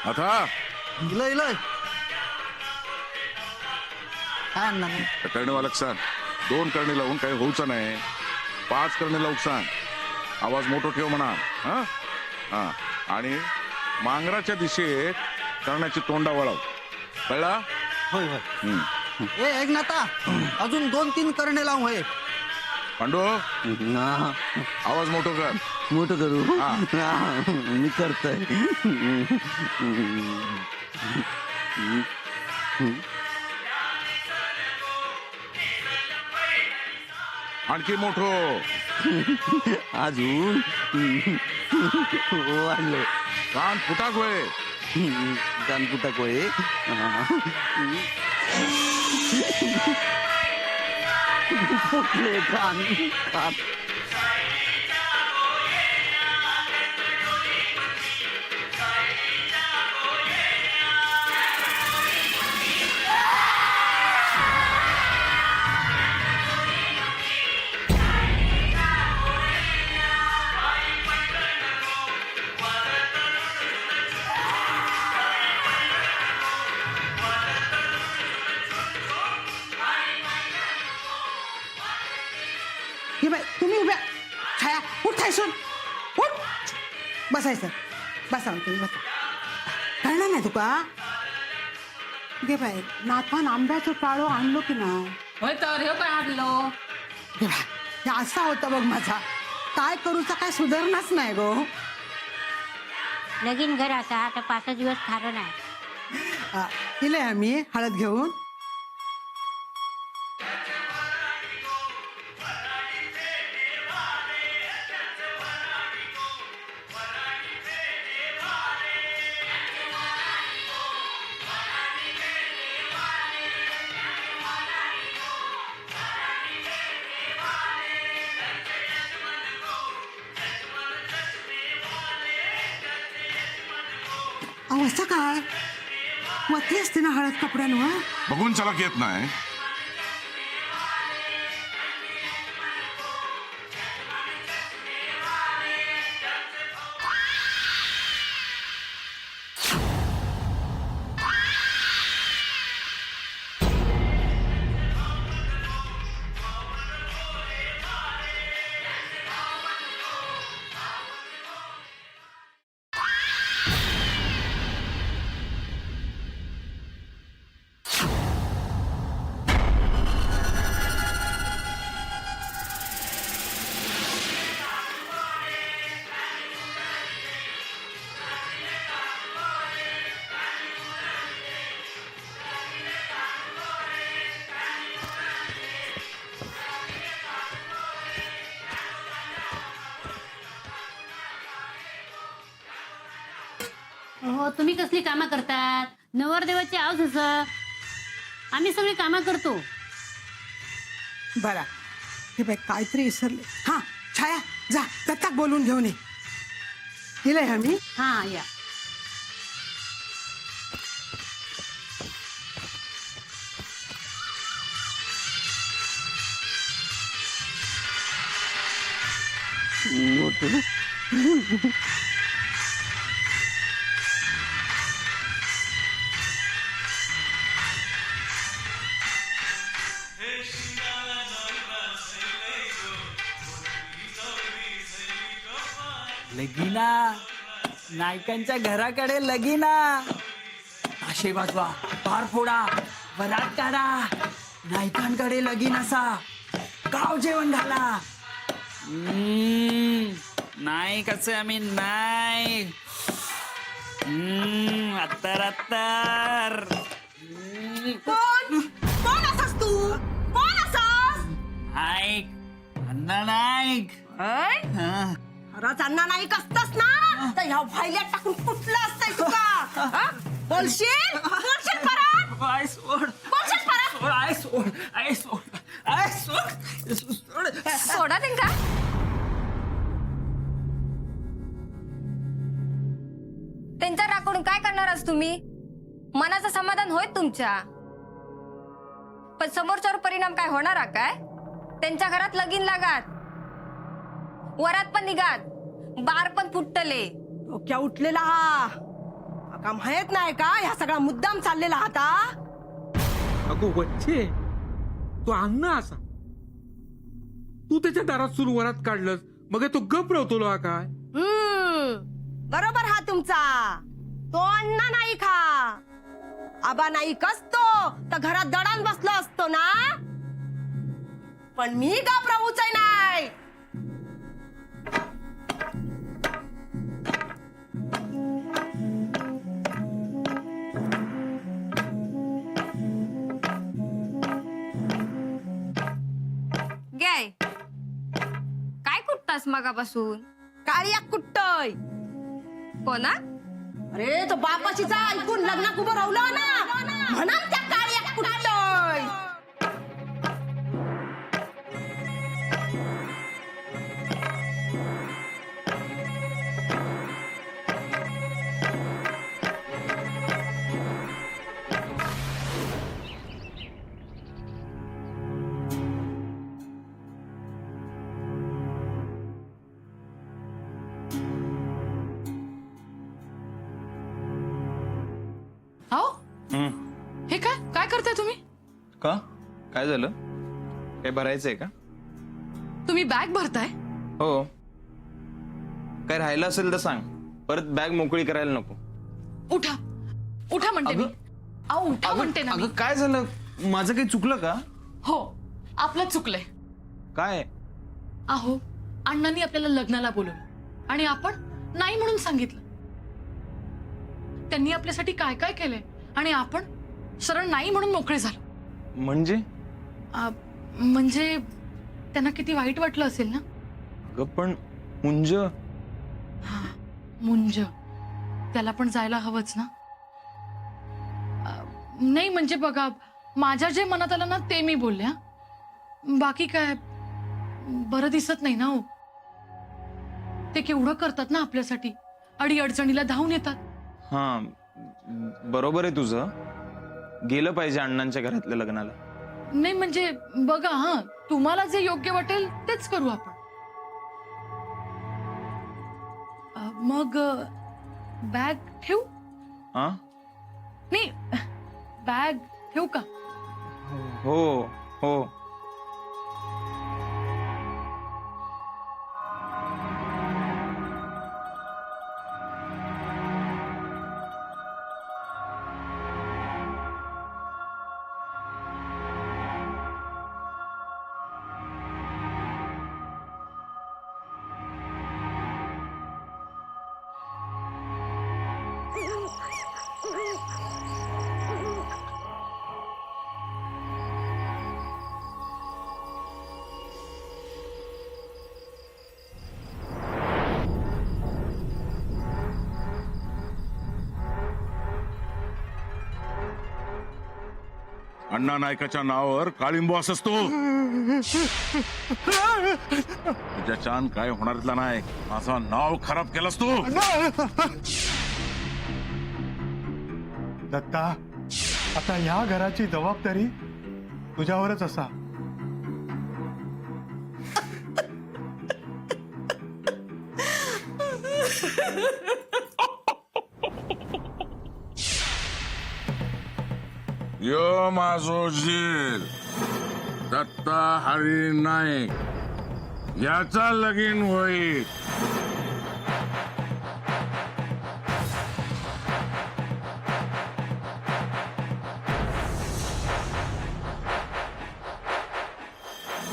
आता इलय इलय काय आणणार त्या करणेवालक सांग 2 करणे लावून काही होऊचं नाही 5 करणे लावून सांग आवाज मोठो ठेव म्हणा हा हा आणि मांगराच्या दिशेत करण्याची तोंडा वळव कळला होय होय ए एकनाथा अजून 2-3 करणे लावून होय पांडू आवाज मोठो कर मोठं करू मी करतोय आणखी मोठो अजून वाढलं कान फुटाक होय कानपुटाक होय फुटले कान कान हे बाय तुम्ही उभ्या छाया उठ खायसून उठ बसायचं बसा तुम्ही बसा कळणार नाही तुका गे बाय नाथान आंब्याचं टाळो आणलो की नाही होय तर हे काय आणलो गे बाय हे असा होता बघ माझा काय करूचा काय सुधारणाच नाही गो लगीन घर असा आता 5 दिवस खारं नाही इले आम्ही हळद घेऊन असं काय वतली असते ना हळद कपड्यांवर बघून चला येत नाही हो तुम्ही कसली कामं करतात नवरदेवाची आऊस असं आम्ही सगळी कामं करतो बरा हे बाय काहीतरी विसरले हा छाया जा दत्ताक बोलून घेऊन ये इले आम्ही हा या मोठं लगीना नायकांच्या घराकडे लगीना ताशे वाजवा पार फोडा वरात काढा नायकांकडे लगीन असा गाव जेवण घाला नाईक असे आम्ही नाईक अत्तर अत्तर कोण कोण असस तू कोण असस नाईक अण्णा नाईक हा. खरंच अण्णा नाईक असतस ना तर ह्या फायल्यात टाकून कुठलं असतंय तुका हा? बोलशील बोलशील परत आय सोड बोलशील परत सोड आय सोड आय सोड आय सोड सोड सोडा त्यांका त्यांचा राग करून काय करणार आज तुम्ही मनाचं समाधान होय तुमच्या पण समोरच्यावर परिणाम काय होणार आहे काय त्यांच्या घरात लगीन लागात वरात पण निघात बार पण फुटले डोक्या उठलेला हा का माहित नाही का ह्या सगळा मुद्दाम चाललेला आता? अगो वच्चे तो अण्णा असा तू त्याच्या दारात सुरुवात काढलंस मग तो गप रवतो काय बरोबर हा तुमचा. तो अण्णा नाही खा आबा नाही कसतो तर घरात दडान बसलो असतो ना. पण मी गप राहूच नाही. गाय काय कुठतास मगापासून? काळिया कुट्टय. कोणा? अरे तो बापाची जा ऐकून लग्नात उभं राहिलं ना म्हणून त्या काळिया कुट्टय. अहो हे काय काय करताय तुम्ही? का काय झालं? काय भरायचंय का? तुम्ही बॅग भरताय? हो. काय राहिलं असेल तर सांग, परत बॅग मोकळी करायला नको. उठा उठा म्हणते मी. अहो उठा म्हणते ना मी. अगं काय झालं? माझं काही चुकलं का? हो आपलं चुकलंय. काय? अहो अण्णांनी आपल्याला लग्नाला बोलवलं आणि आपण नाही म्हणून सांगितलं. त्यांनी आपल्यासाठी काय काय केलंय आणि आपण सरळ नाही म्हणून मोकळे झालो. म्हणजे? म्हणजे त्यांना किती वाईट वाटलं असेल ना. अगं पण मुंज. मुंज त्याला पण जायला हवंच ना. नाही म्हणजे बघा माझ्या जे मनात आलं ना ते मी बोलले. बाकी काय बरं दिसत नाही ना. हो ते केवढं करतात ना आपल्यासाठी. अडी अडचणीला धावून येतात. हा बरोबर आहे तुझं. गेलं पाहिजे अण्णांच्या घरातल्या लग्नाला. नाही म्हणजे बघा हा तुम्हाला जे योग्य वाटेल तेच करू आपण. मग बॅग ठेवू? हा नाही बॅग ठेवू का? हो हो. अण्णा नायकाच्या नावावर काळिंबो असस तो. तुझ्या छान काय होणारला नाही. माझं नाव खराब केलंस तू. दत्ता आता ह्या घराची जबाबदारी तुझ्यावरच असा. यो माझो झील दत्ता हरी नाईक याचा लगीन होईल.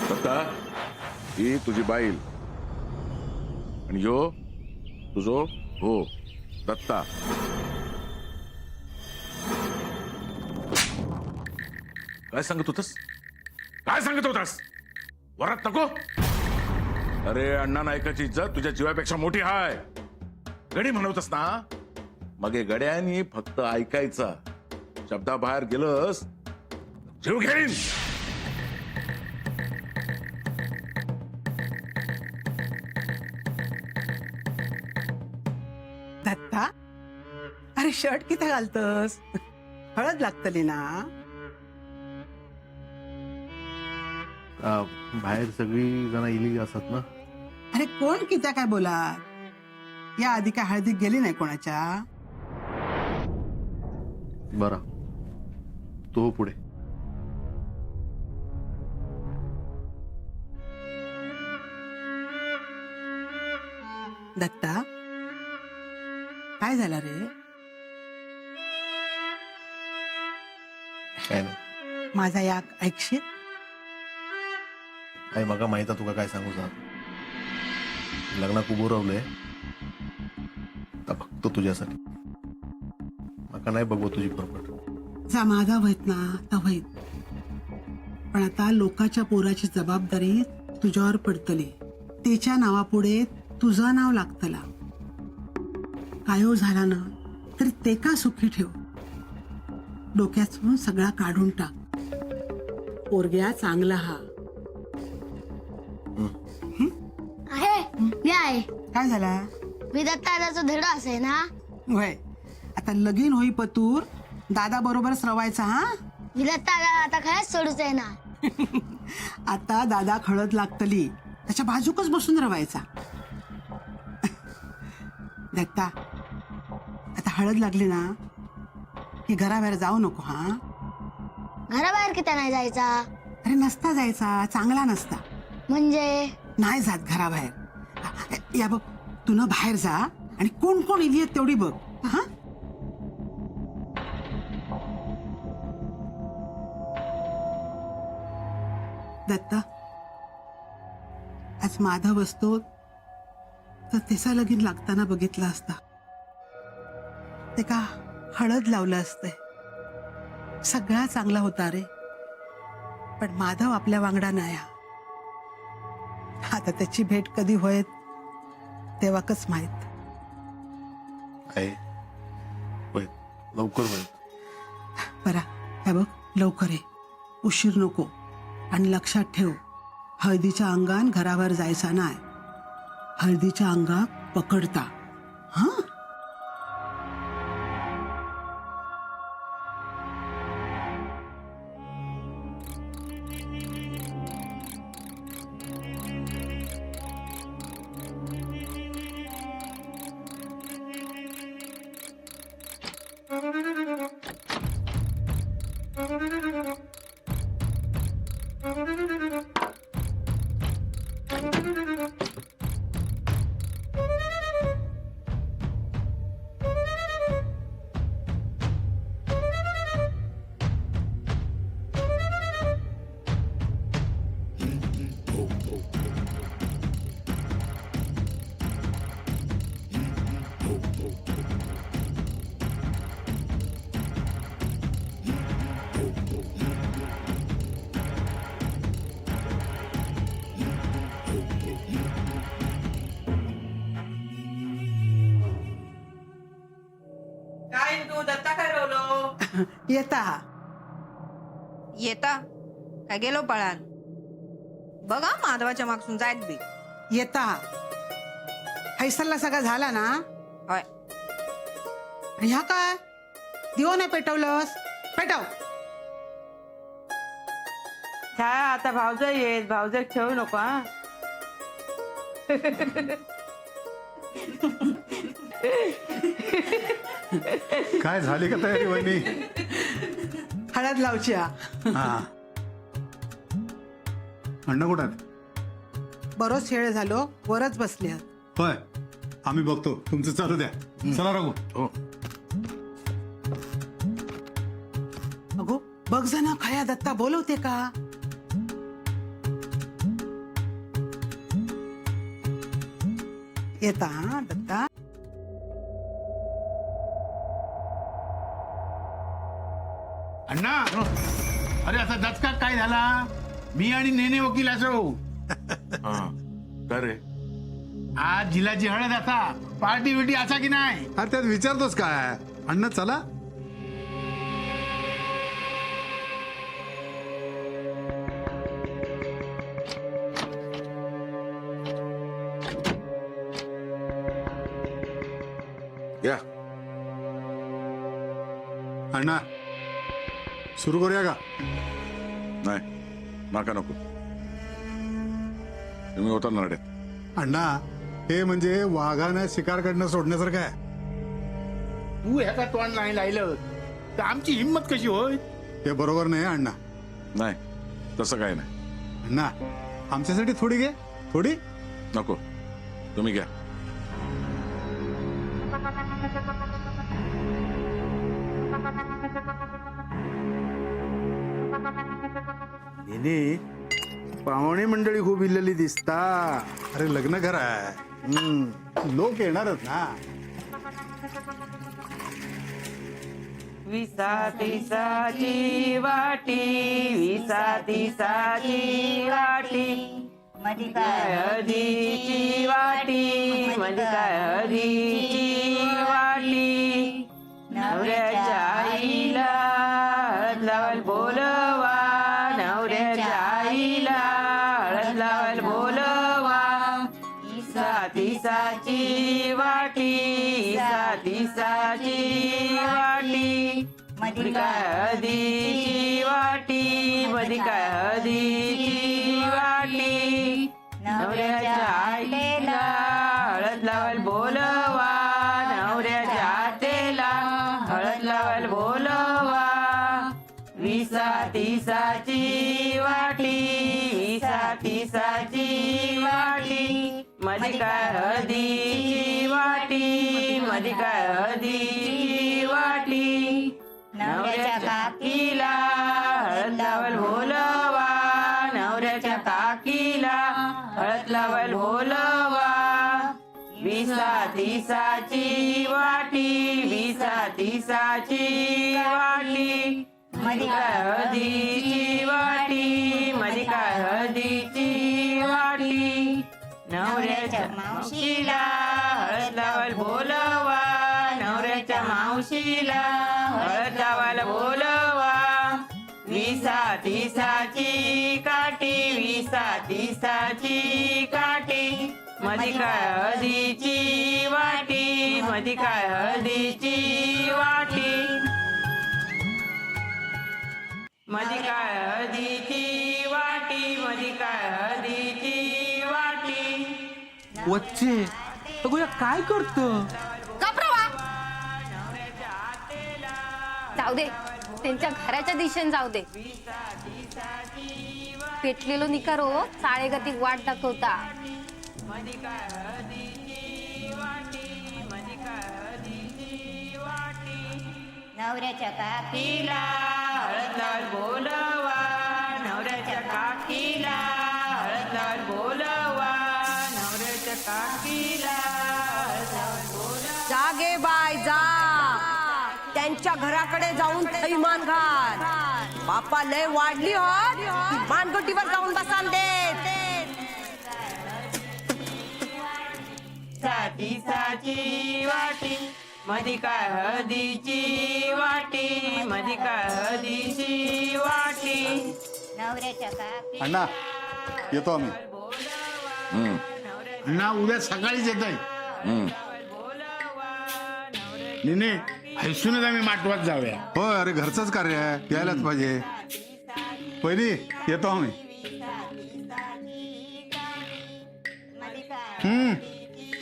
दत्ता ही तुझी बाईल आणि यो तुझो हो दत्ता. काय सांगत होतास? काय सांगत होतास? वरात नको. अरे अण्णा नायकाची इज्जत तुझ्या जीवापेक्षा मोठी हाय. गडी म्हणवतस ना मग हे गड्यांनी फक्त ऐकायचा. शब्दाबाहेर गेलंस जीव घेईन. दत्ता अरे शर्ट किती घालतस? हळद लागतली ना. बाहेर सगळी जण इली असतात ना. अरे कोण किती काय बोला. या आधी काय हळदीत गेली नाही कोणाच्या. बरा तो हो पुढे. दत्ता काय झालं रे? काय नाही माझा या ऐकशील? आई मका माहित तुका काय सांगू सांग. लग्नाक उभं रावलंय आता फक्त तुझ्यासाठी. मका नाही बघव तुझी फरफट. जा माझा व्हायत ना तर व्हायत, पण आता लोकाच्या पोराची जबाबदारी तुझ्यावर पडतली. त्याच्या नावापुढे तुझं नाव लागतला. कायो झाला ना तरी ते का सुखी ठेव. डोक्यातून सगळा काढून टाक. पोरग्या चांगला हा. आहे मी आहे. काय झाला? मी दत्तादाचा धडा असे ना. वय आता लगीन होई पतूर दादा बरोबरच रवायचा हा. मी दत्तादा आता खरंच सोडूच आहे ना. आता दादा खळत लागतली त्याच्या बाजूकच बसून रवायचा. दत्ता आता हळद लागली ना की घराबाहेर जाऊ नको हा. घराबाहेर किती नाही जायचा? अरे नसता जायचा, चांगला नसता. म्हणजे नाही जात घराबाहेर. या बघ तू ना बाहेर जा आणि कोण कोण इली आहेत तेवढी बघ हा. दत्ता आज माधव असतो तर त्याचा लगीन लागताना बघितला असता. ते का हळद लावलं असतंय. सगळा चांगला होता रे, पण माधव आपल्या वांगडा नाही. आता त्याची भेट कधी होय तेव्हा कच माहित. आई होय लवकर होय. बरा हे बघ लवकर ये, उशीर नको. आणि लक्षात ठेव हळदीच्या अंगान घरावर जायचा नाही. हळदीच्या अंगात पकडता हा. येता हा. येता काय गेलो पळान. बघा माधवाच्या मागसून जायत बी. येता हा. हैसरला सगळा झाला ना. होय ह्या काय दिव नाही पेटवलंस? पेटव. आता भावज येत, भावज ठेवू नको हा. काय झाली का तयारी वहिनी? हळद लावची हा. हा अण्णा कुठं आहेत? बरोच वेळ झालो वरच बसले आहात. होय आम्ही बघतो, तुमचं चालू द्या. चला रघु. हो अगो बघ जण खया दत्ता बोलवते का. येता हा दत्ता. अण्णा अरे आता दत्का काय झाला? मी आणि नेने वकील असो. हा काय रे? आज जिलाची हळद असा पार्टी बिटी असा की नाही? अरे त्यात विचारतोस काय? अण्णा चला. या अण्णा सुरू करूया का? नाही नाका नको, तुम्ही होता नाड्यात. अण्णा हे म्हणजे वाघानं शिकार कडनं सोडण्यासारखं आहे. तू ह्याचा तोंड नाही लायलं तर आमची हिंमत कशी होय? ते बरोबर नाही अण्णा. नाही तसं काय नाही. अण्णा आमच्यासाठी थोडी घे, थोडी. नको, तुम्ही घ्या. नेने पाहुणे मंडळी खूप इल्लेली दिसता. अरे लग्न घर आहे, लोक येणारच ना. विसाची वाटी, विसाची वाटी, माझी काय हळदीची वाटी, माझी काय हळदीची वाटी. नवऱ्याच्या आईला हळद लावायला बोलवा, नवऱ्याच्या आईला हळद लावायला बोलवा. साची वाटी, साची वाटी, मधी काय हळदीची वाटी, मधी काय हळदीची वाटी. नवऱ्याच्या आईला हळद लावायला बोलवा, नवऱ्याच्या आतेला हळद लावायला बोलवा. विसाची वाटी, साची वाटी, मधी काय हळदीची वाटी, मधी काय हळदीची वाटी. नवऱ्याच्या काकीला हळद लावायला बोलवा, नवऱ्याच्या काकीला हळद लावायला बोलवा. विसाची वाटी, विसाची वाटी, मधी काय हळदीची वाटी, मधी काय हळदीची वाटी. नवऱ्याच्या मावशीला हळद लावायला बोलवा, नवऱ्याच्या मावशीला हळद लावायला बोलवा. विसाची काठी, विसाची काठी, मधी काय हळदीची वाटी, मधी काय हळदीची वाटी. मधी काय हळदीची वाटी, मधी काय हळदीची वाटी. वच्चे अगो काय करतो? जाऊ दे, त्यांच्या घराच्या दिशेने जाऊ दे. पेटलेलो निकारो चाळेगती वाट दाखवता. मधी काय हळदीची वाटी, मधी काय हळदीची वाटी. नवऱ्याच्या काकीला हळद लावायला बोलवा, नवऱ्याच्या काकीला हळद लावायला बोलवा, नवऱ्याच्या काकीला हळद लावायला बोलवा. जागे बाय जा, त्यांच्या घराकडे जाऊन थैमान घाल. बापा लय वाढली हो, मानगटीवर जाऊन बसान देत. साची वाटी, मधी काय हळदीची वाटी, मधी काय हळदीची वाटी. नवऱ्याच्या काकी अण्णा येतो आम्ही. अण्णा उद्या सकाळीच येत आहे. नेने हैसूनच आम्ही माटवात जाऊया. होय, अरे घरचंच कार्य आहे, यायलाच पाहिजे. पहिली येतो आम्ही.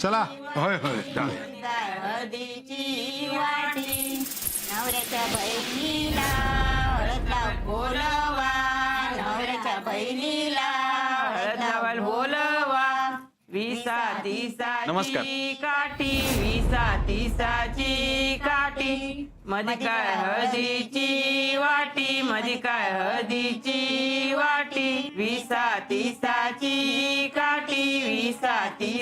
चला. होय होय चालेल. हळदीची वाटी, नवऱ्याच्या बहिणीला हळद लावायला बोलवा, नवऱ्याच्या बहिणीला हळद लावायला बोलवा. नमस्कार. विसाची काठी, विसाची काठी, मधी काय हळदीची वाटी, मधी काय हळदीची वाटी. विसाची काठी, विसाची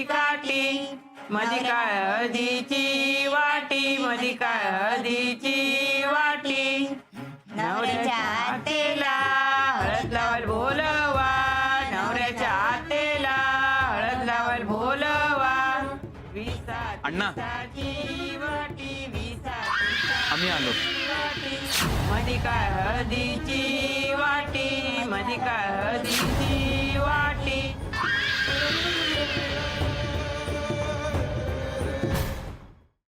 काठी, मधी काय हळदीची वाटी, मधी काय हळदीची वाटी. नवऱ्याच्या आतेला हळद लावायला बोलवा, नवऱ्याच्या आतेला हळद लावायला बोलवा. अण्णा वाटी, आम्ही आलो. मधी काय हळदीची वाटी, मधी काय हळदीची वाटी.